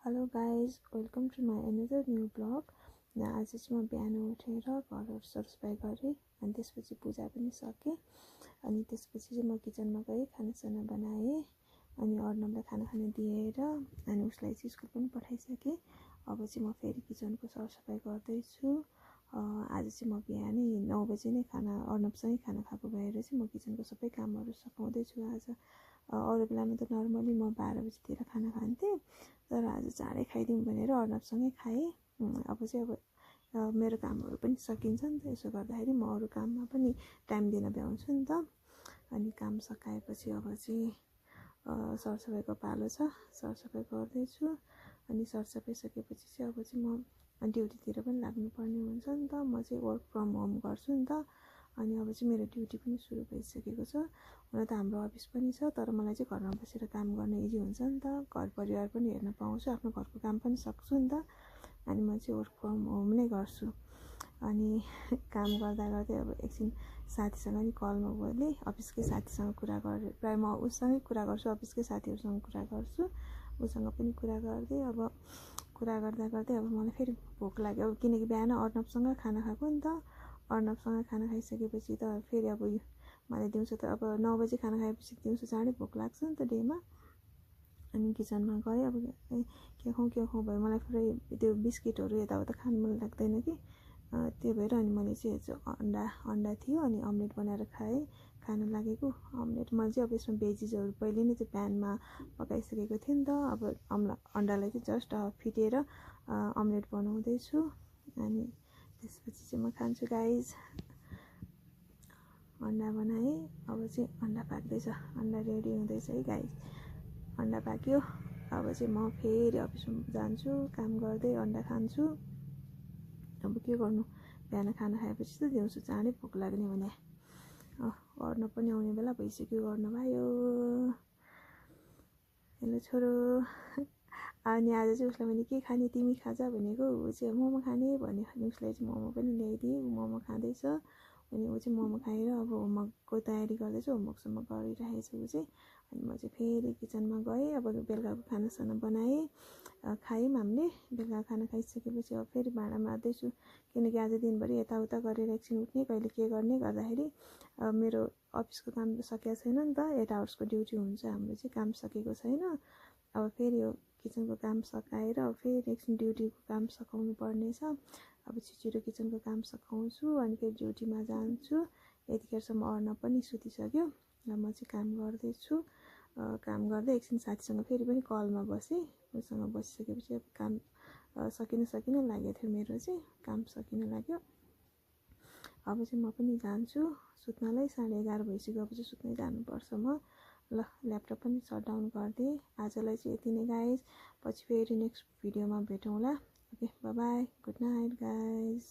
Hello guys, welcome to my another new blog. आज चाहिँ म बिहान उठेर घरहरू सरसफाइ गरेँ अनि त्यसपछि पूजा पनि सकेँ। अनि त्यसपछि चाहिँ म किचनमा गएँ, खानासाना बनाएँ अनि अर्नवलाई खाना खान दिएर अनि उसलाई चाहिँ स्कुल पनि पठाइसकेँ। अब चाहिँ म फेरि किचनको सरसफाइ गर्दैछु। आज चाहिँ म बिहानै 9 बजी नै खाना अर्नवसँगै खाना खाएको भएर चाहिँ म किचनको सबै कामहरू सघाउँदैछु। आज अरू बेलामा त नर्मली म 12 बजीतिर खाना खान्थेँ, तर आज चाँडै खाइदिउँ भनेर अर्नवसँगै खाएँ। अब चाहिँ मेरो कामहरू पनि सकिन्छ नि त, यसो गर्दाखेरि म अरू काममा पनि टाइम दिन भ्याउँछु नि त। अनि काम सकाएपछि अब चाहिँ सरसफाइको पालो छ, सरसफाइ गर्दैछु। अनि सरसफाइ सकेपछि चाहिँ अब चाहिँ म ड्युटीतिर पनि लाग्नुपर्ने हुन्छ नि त। म चाहिँ वर्क फ्रम होम गर्छु नि त। अनि अब चाहिँ मेरो ड्युटी पनि सुरु भइसकेको छ। हुन त हाम्रो अफिस पनि छ, तर मलाई चाहिँ घरमा बसेर काम गर्न इजी हुन्छ नि त। घर परिवार पनि हेर्न पाउँछु, आफ्नो घरको काम पनि सक्छु नि त। अनि म चाहिँ वर्क फ्रम होम नै गर्छु। अनि काम गर्दा गर्दै अब एकछिन साथीसँग नि कलमा बोलेँ, अफिसकै साथीसँग कुरा गरेँ। प्रायः म उसँगै कुरा गर्छु, अफिसकै साथीहरूसँग कुरा गर्छु। उसँग पनि कुरा गर्दै अब कुरा गर्दा गर्दै अब मलाई फेरि भोक लाग्यो। अब किनकि बिहान अर्नवसँग खाना खाएको नि त। अर्नवसँग खाना खाइसकेपछि त फेरि अब मलाई दिउँसो त अब 9 बजी खाना खाएपछि दिउँसो चाँडै भोक लाग्छ नि त डेमा। अनि किचनमा गएँ, अब के खाउँ भयो। मलाई पुरै त्यो बिस्किटहरू यताउता खानु मन लाग्दैन कि, त्यही भएर अनि मैले चाहिँ अन्डा थियो अनि अमलेट बनाएर खाएँ। खान लागेको अमलेट मैले चाहिँ अब यसमा भेजिसहरू पहिले नै चाहिँ प्यानमा पकाइसकेको थिएँ नि त। अब अन्डालाई चाहिँ जस्ट फिटेर अमलेट बनाउँदैछु। अनि त्यसपछि चाहिँ म खान्छु गाइज। अन्डा बनाएँ, अब चाहिँ अन्डा पाक्दैछ, अन्डा रेडी हुँदैछ है गाइज। अन्डा पाक्यो, अब चाहिँ म फेरि अफिसमा जान्छु, काम गर्दै अन्डा खान्छु। अब के गर्नु, बिहान खाना खाएपछि त दिउँसो चाँडै भोक लाग्ने भने। अर्नव पनि आउने बेला भइसक्यो, गर्नु भयो। हेलो छोरो। अनि आज चाहिँ उसलाई मैले के खाने तिमी खाजा भनेको, ऊ चाहिँ मोमो खाने भन्यो। अनि उसलाई चाहिँ मोमो पनि ल्याइदिएँ, ऊ मोमो खाँदैछ। अनि ऊ चाहिँ मोमो खाएर अब होमवर्कको तयारी गर्दैछ, होमवर्कसम्म गरिरहेको छ ऊ चाहिँ। अनि म चाहिँ फेरि किचनमा गएँ, अब बेलुकाको खानासाना बनाएँ, खायौँ हामीले। बेलुका खाना खाइसकेपछि अब फेरि भाँडा माझ्दैछु, किनकि आज दिनभरि यताउता गरेर एकछिन उठ्ने, कहिले के गर्ने गर्दाखेरि मेरो अफिसको काम त सकिएको छैन नि त। 8 आवर्सको ड्युटी हुन्छ हाम्रो चाहिँ, काम सकेको छैन। अब फेरि यो किचनको काम सकाएर अब फेरि एकछिन ड्युटीको काम सकाउनु पर्नेछ। अब छिटो किचनको काम सकाउँछु अनि फेरि ड्युटीमा जान्छु। यतिखेरसम्म अर्नव पनि सुतिसक्यो र म चाहिँ काम गर्दैछु। काम गर्दै एकछिन साथीसँग फेरि पनि कलमा बसेँ। उसँग बसिसकेपछि अब काम सकिन लागेको थियो, मेरो चाहिँ काम सकिन लाग्यो। अब चाहिँ म पनि जान्छु सुत्नलाई, 11:30 भइसक्यो। अब चाहिँ सुत्नै जानुपर्छ म। ल, ल्यापटप पनि सटडाउन गरिदिएँ। आजलाई चाहिँ यति नै गाइज। पछि फेरि नेक्स्ट भिडियोमा भेटौँला। Okay, bye bye, good night guys.